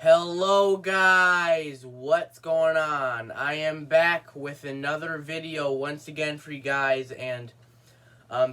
Hello guys, what's going on? I am back with another video once again for you guys, and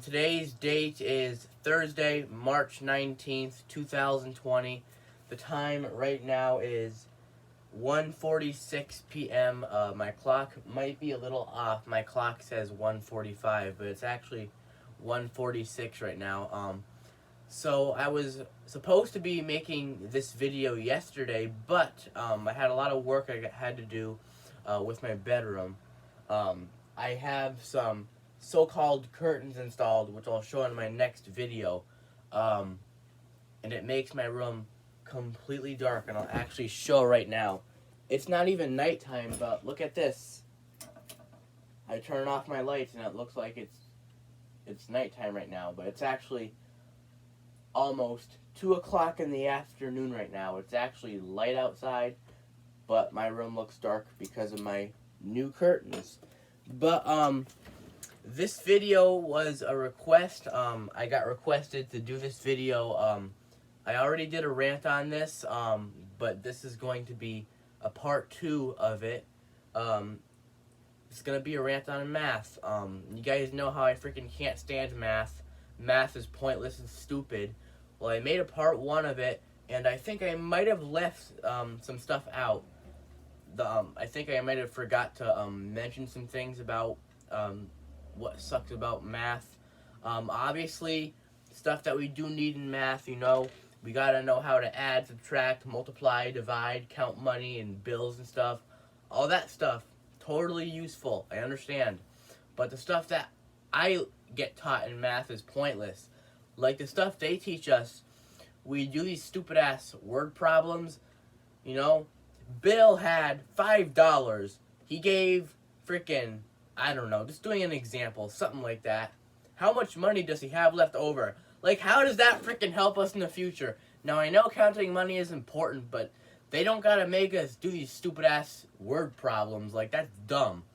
today's date is Thursday, March 19th, 2020. The time right now is 1:46 p.m. My clock might be a little off. My clock says 1:45, but it's actually 1:46 right now. So I was supposed to be making this video yesterday, but I had a lot of work I had to do with my bedroom. I have some so-called curtains installed, which I'll show in my next video, and it makes my room completely dark, and I'll actually show right now. It's not even nighttime, but look at this. I turn off my lights, and it looks like it's nighttime right now, but it's actually almost 2 o'clock in the afternoon right now. It's actually light outside, but my room looks dark because of my new curtains. But this video was a request. I got requested to do this video. I already did a rant on this, but this is going to be a part 2 of it. It's gonna be a rant on math. You guys know how I freaking can't stand math. Math is pointless and stupid. Well, I made a part 1 of it, and I think I might have left some stuff out. I think I might have forgot to mention some things about what sucks about math. Obviously, stuff that we do need in math, we gotta know how to add, subtract, multiply, divide, count money and bills and stuff. All that stuff, totally useful, I understand. But the stuff that I get taught in math is pointless. Like the stuff they teach us, we do these stupid ass word problems. Bill had $5. He gave freaking, I don't know, just doing an example, something like that. How much money does he have left over? Like, how does that freaking help us in the future? Now, I know counting money is important, but they don't gotta make us do these stupid ass word problems. Like, that's dumb.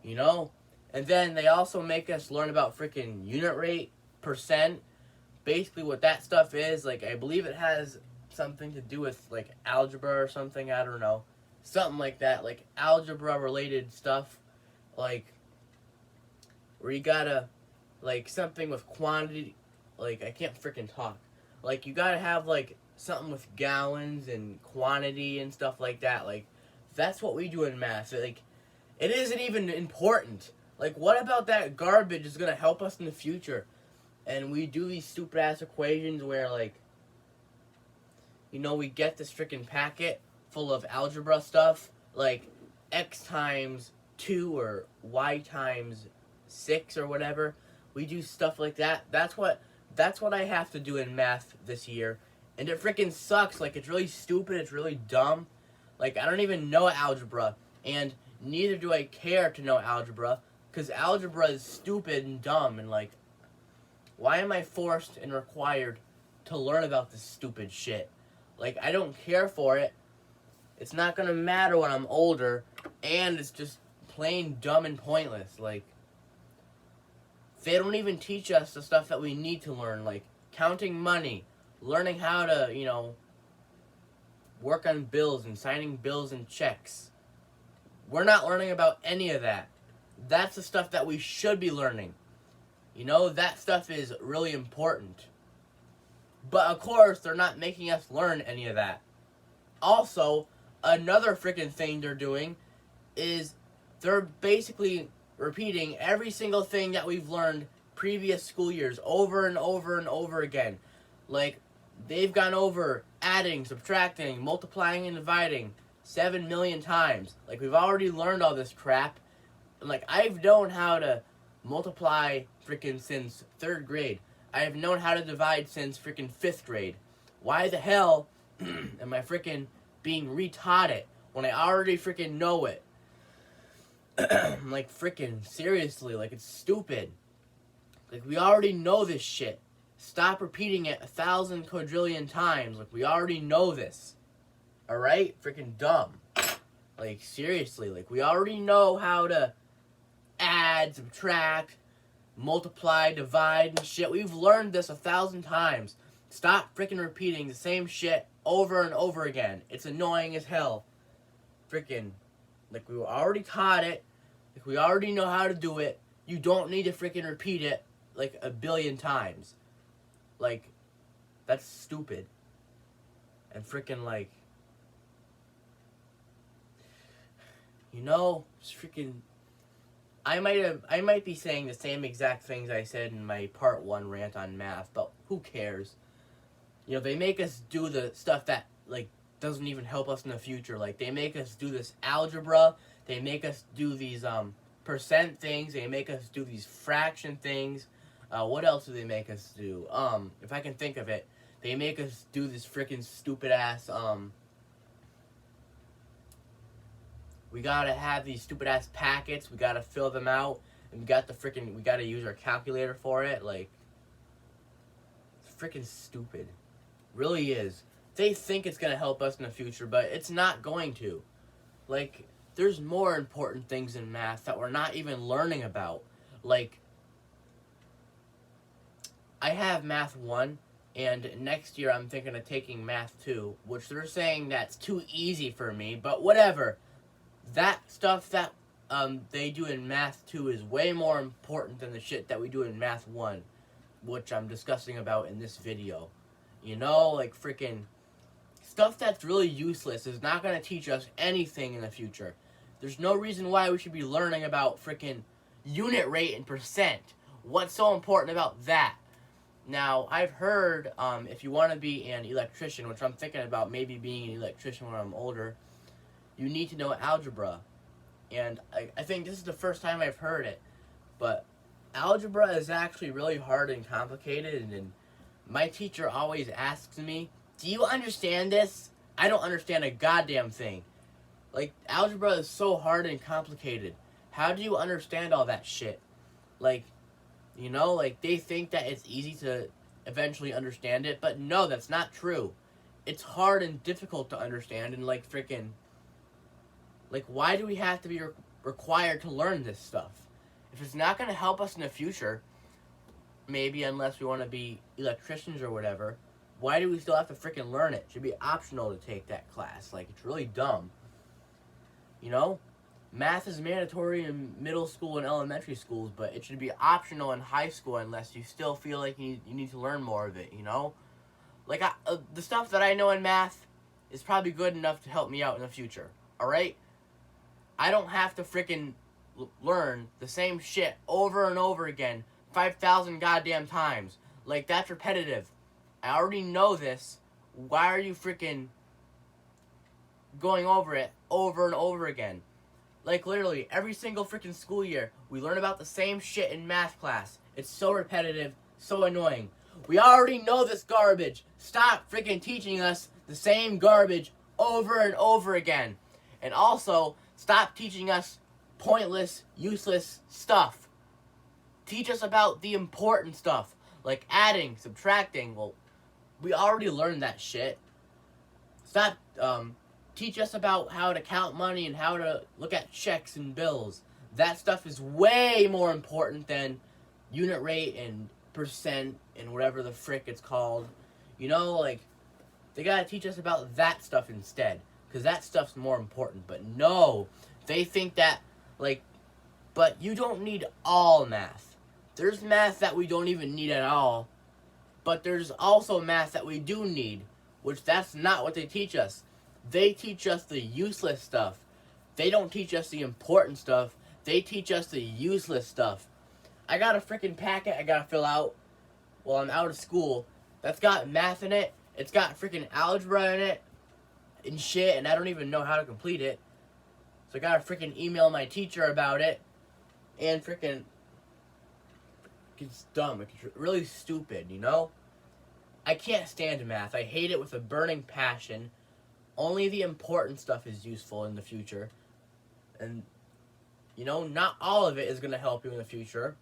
And then they also make us learn about freaking unit rate, percent. Basically what that stuff is, like, I believe it has something to do with, like, algebra or something, I don't know. Something like that, like, algebra-related stuff, like, where you gotta, like, something with quantity, like, I can't freaking talk. Like, you gotta have, like, something with gallons and quantity and stuff like that. Like, that's what we do in math. Like, it isn't even important. Like, what about that garbage is gonna help us in the future? And we do these stupid ass equations where, like, we get this freaking packet full of algebra stuff, like x times 2 or y times 6 or whatever. We do stuff like that. That's what I have to do in math this year. And it freaking sucks. Like, it's really stupid. It's really dumb. Like, I don't even know algebra. And neither do I care to know algebra. Because algebra is stupid and dumb. And, like, why am I forced and required to learn about this stupid shit? Like, I don't care for it. It's not gonna matter when I'm older. And it's just plain dumb and pointless. Like, they don't even teach us the stuff that we need to learn. Like, counting money. Learning how to, work on bills and signing bills and checks. We're not learning about any of that. That's the stuff that we should be learning. That stuff is really important. But, of course, they're not making us learn any of that. Also, another freaking thing they're doing is they're basically repeating every single thing that we've learned previous school years over and over and over again. Like, they've gone over adding, subtracting, multiplying, and dividing 7 million times. Like, we've already learned all this crap. And, like, I've known how to multiply freaking since 3rd grade. I have known how to divide since freaking 5th grade. Why the hell am I freaking being retaught it when I already freaking know it? Like, freaking seriously, like, it's stupid. Like, we already know this shit. Stop repeating it 1,000 quadrillion times. Like, we already know this. Alright? Freaking dumb. Like, seriously, like, we already know how to add, subtract, multiply, divide, and shit. We've learned this 1,000 times. Stop freaking repeating the same shit over and over again. It's annoying as hell. Freaking, like, we already taught it. Like, we already know how to do it. You don't need to freaking repeat it, like, a billion times. Like, that's stupid. And freaking, like, you know, just freaking, I might be saying the same exact things I said in my part 1 rant on math, but who cares? You know, they make us do the stuff that, like, doesn't even help us in the future. Like, they make us do this algebra. They make us do these, percent things. They make us do these fraction things. What else do they make us do? If I can think of it, they make us do this freaking stupid ass, we gotta have these stupid ass packets. We gotta fill them out. And we gotta use our calculator for it. Like, it's freaking stupid. Really is. They think it's gonna help us in the future, but it's not going to. Like, there's more important things in math that we're not even learning about. Like, I have Math 1, and next year I'm thinking of taking Math 2, which they're saying that's too easy for me, but whatever. That stuff that they do in Math 2 is way more important than the shit that we do in Math 1, which I'm discussing about in this video. You know, like, freaking stuff that's really useless is not going to teach us anything in the future. There's no reason why we should be learning about freaking unit rate and percent. What's so important about that? Now, I've heard if you want to be an electrician, which I'm thinking about maybe being an electrician when I'm older, you need to know algebra. And I think this is the first time I've heard it. But algebra is actually really hard and complicated, and my teacher always asks me, do you understand this? I don't understand a goddamn thing. Like, algebra is so hard and complicated. How do you understand all that shit? Like, you know, like, they think that it's easy to eventually understand it, but no, that's not true. It's hard and difficult to understand, and, like, freaking, like, why do we have to be required to learn this stuff? If it's not going to help us in the future, maybe unless we want to be electricians or whatever, why do we still have to freaking learn it? It should be optional to take that class. Like, it's really dumb. You know? Math is mandatory in middle school and elementary schools, but it should be optional in high school unless you still feel like you need to learn more of it, you know? Like, the stuff that I know in math is probably good enough to help me out in the future, alright? I don't have to freaking learn the same shit over and over again 5,000 goddamn times. Like, that's repetitive. I already know this. Why are you freaking going over it over and over again? Like, literally, every single freaking school year, we learn about the same shit in math class. It's so repetitive, so annoying. We already know this garbage. Stop freaking teaching us the same garbage over and over again. And also, stop teaching us pointless, useless stuff. Teach us about the important stuff, like adding, subtracting. Well, we already learned that shit. Stop, teach us about how to count money and how to look at checks and bills. That stuff is way more important than unit rate and percent and whatever the frick it's called. You know, like, they gotta teach us about that stuff instead, because that stuff's more important. But no, they think that, like, but you don't need all math. There's math that we don't even need at all, but there's also math that we do need, which that's not what they teach us. They teach us the useless stuff. They don't teach us the important stuff. They teach us the useless stuff. I got a freaking packet I gotta fill out while I'm out of school that's got math in it. It's got freaking algebra in it and shit, and I don't even know how to complete it. So I gotta freaking email my teacher about it. And freaking, it's dumb. It's really stupid, you know? I can't stand math. I hate it with a burning passion. Only the important stuff is useful in the future. And, you know, not all of it is going to help you in the future.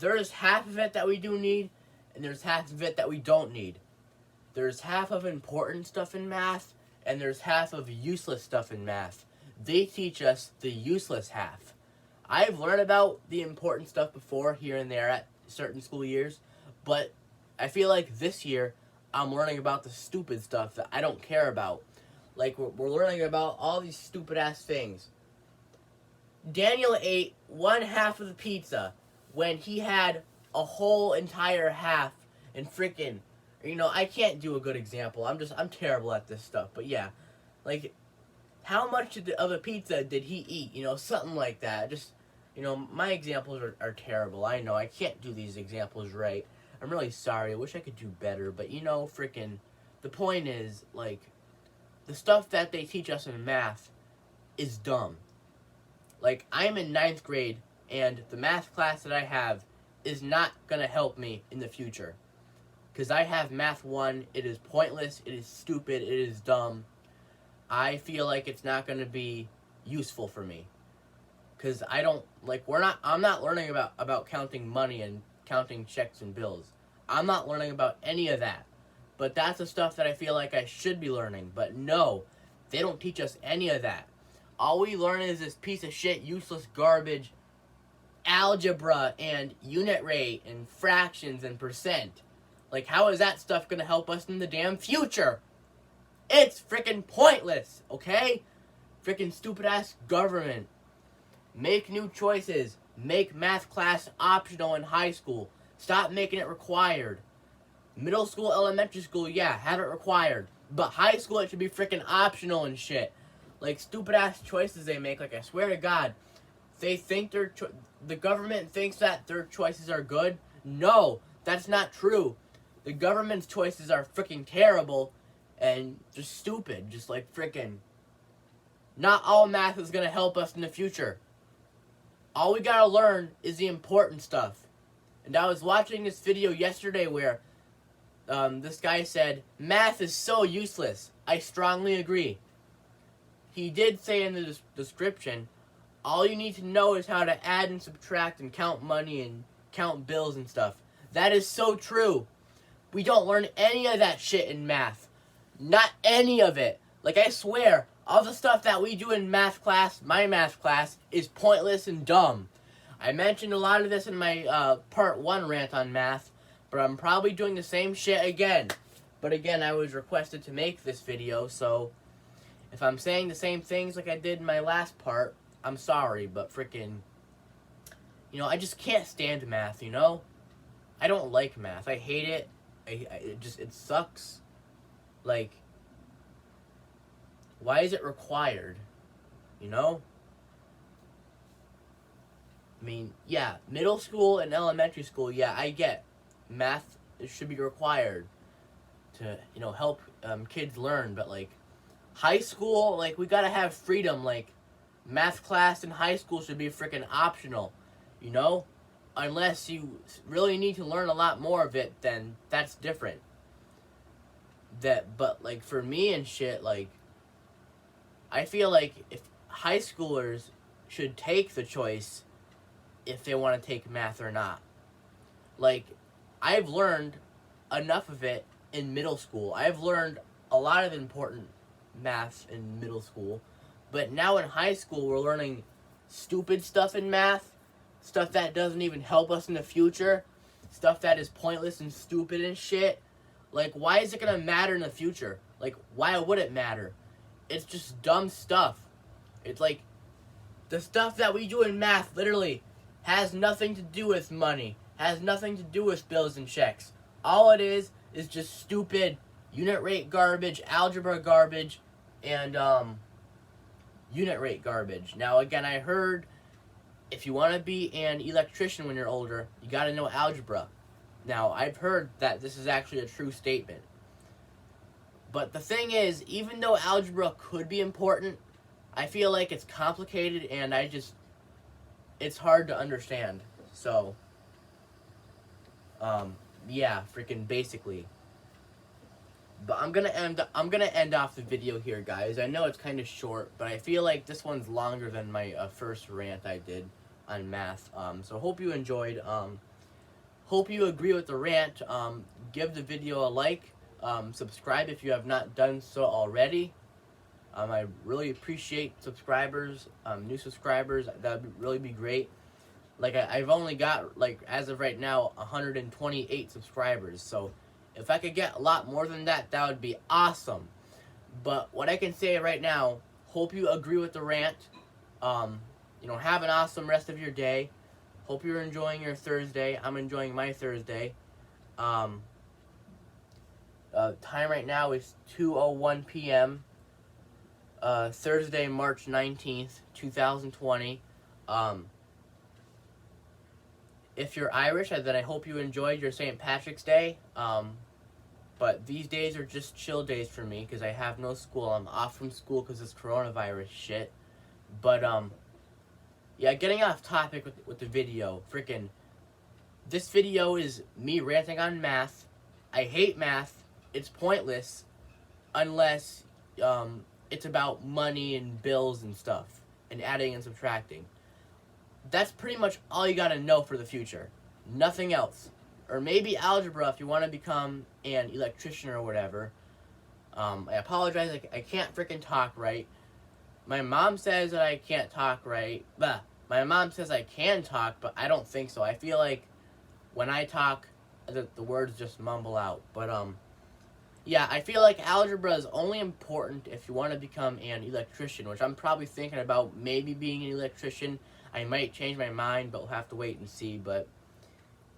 There's half of it that we do need, and there's half of it that we don't need. There's half of important stuff in math, and there's half of useless stuff in math. They teach us the useless half. I've learned about the important stuff before, here and there, at certain school years, but I feel like this year I'm learning about the stupid stuff that I don't care about. Like, we're learning about all these stupid ass things. Daniel ate one half of the pizza when he had a whole entire half and freaking, I can't do a good example. I'm terrible at this stuff. But yeah, like, how much of a pizza did he eat? Something like that. Just, my examples are terrible. I know I can't do these examples right. I'm really sorry. I wish I could do better. But, freaking, the point is, like, the stuff that they teach us in math is dumb. Like, I'm in 9th grade, and the math class that I have is not going to help me in the future. Because I have Math 1, it is pointless, it is stupid, it is dumb. I feel like it's not going to be useful for me. Because I'm not learning about counting money and counting checks and bills. I'm not learning about any of that. But that's the stuff that I feel like I should be learning. But no, they don't teach us any of that. All we learn is this piece of shit, useless garbage, algebra and unit rate and fractions and percent. Like, how is that stuff going to help us in the damn future? It's freaking pointless, okay? Freaking stupid-ass government. Make new choices. Make math class optional in high school. Stop making it required. Middle school, elementary school, yeah, have it required. But high school, it should be freaking optional and shit. Like, stupid-ass choices they make, like, I swear to God. They think the government thinks that their choices are good. No, that's not true. The government's choices are freaking terrible and just stupid. Just like freaking. Not all math is going to help us in the future. All we got to learn is the important stuff. And I was watching this video yesterday where this guy said, math is so useless. I strongly agree. He did say in the description, all you need to know is how to add and subtract and count money and count bills and stuff. That is so true. We don't learn any of that shit in math. Not any of it. Like, I swear, all the stuff that we do in math class, my math class, is pointless and dumb. I mentioned a lot of this in my part 1 rant on math, but I'm probably doing the same shit again. But again, I was requested to make this video, so if I'm saying the same things like I did in my last part, I'm sorry, but freaking, I just can't stand math, I don't like math. I hate it. It sucks. Like, why is it required? I mean, yeah, middle school and elementary school, yeah, I get math should be required to, help kids learn, but like, high school, like, we gotta have freedom. Like, math class in high school should be freaking optional, unless you really need to learn a lot more of it, then that's different. But like, for me and shit, like, I feel like if high schoolers should take the choice if they want to take math or not. Like, I've learned enough of it in middle school. I've learned a lot of important math in middle school, but now in high school we're learning stupid stuff in math, stuff that doesn't even help us in the future, stuff that is pointless and stupid and shit. Like, why is it gonna matter in the future? Like, why would it matter? It's just dumb stuff. It's like, the stuff that we do in math literally has nothing to do with money, has nothing to do with bills and checks. All it is just stupid unit rate garbage, algebra garbage, and unit rate garbage. Now, again, I heard if you want to be an electrician when you're older, you got to know algebra. Now, I've heard that this is actually a true statement. But the thing is, even though algebra could be important, I feel like it's complicated and it's hard to understand. So, yeah, freaking basically. But I'm gonna end off the video here, guys. I know it's kind of short, but I feel like this one's longer than my first rant I did on math. So hope you enjoyed. Hope you agree with the rant. Give the video a like. Subscribe if you have not done so already. I really appreciate subscribers, new subscribers. That would really be great. Like, I've only got, like, as of right now, 128 subscribers. So, if I could get a lot more than that, that would be awesome. But what I can say right now, hope you agree with the rant. Have an awesome rest of your day. Hope you're enjoying your Thursday. I'm enjoying my Thursday. Time right now is 2:01 p.m. Thursday, March 19th, 2020. If you're Irish, then I hope you enjoyed your St. Patrick's Day. But these days are just chill days for me because I have no school. I'm off from school because this coronavirus shit. But, yeah, getting off topic with the video. Freaking, this video is me ranting on math. I hate math. It's pointless unless it's about money and bills and stuff and adding and subtracting. That's pretty much all you gotta know for the future. Nothing else. Or maybe algebra if you want to become an electrician or whatever. I apologize, I can't freaking talk right. My mom says that I can't talk right. My mom says I can talk, but I don't think so. I feel like when I talk, the words just mumble out. But, yeah, I feel like algebra is only important if you want to become an electrician, which I'm probably thinking about maybe being an electrician. I might change my mind, but we'll have to wait and see. But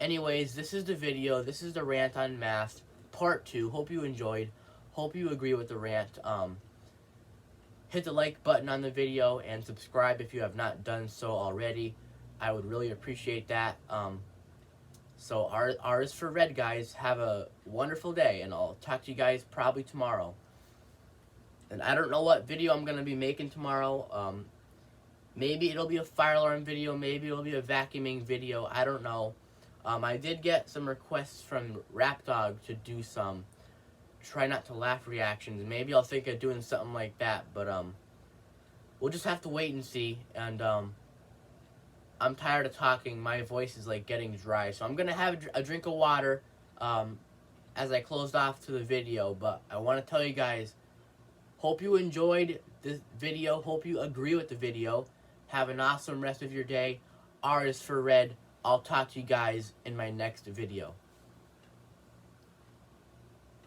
anyways, this is the video. This is the rant on math, part 2. Hope you enjoyed. Hope you agree with the rant. Hit the like button on the video and subscribe if you have not done so already. I would really appreciate that. So R is for red, guys. Have a wonderful day, and I'll talk to you guys probably tomorrow. And I don't know what video I'm going to be making tomorrow. Maybe it'll be a fire alarm video. Maybe it'll be a vacuuming video. I don't know. I did get some requests from Rap Dog to do some try not to laugh reactions. Maybe I'll think of doing something like that. But we'll just have to wait and see. And I'm tired of talking. My voice is like getting dry. So I'm going to have a drink of water as I closed off to the video. But I want to tell you guys, hope you enjoyed this video. Hope you agree with the video. Have an awesome rest of your day. R is for red. I'll talk to you guys in my next video.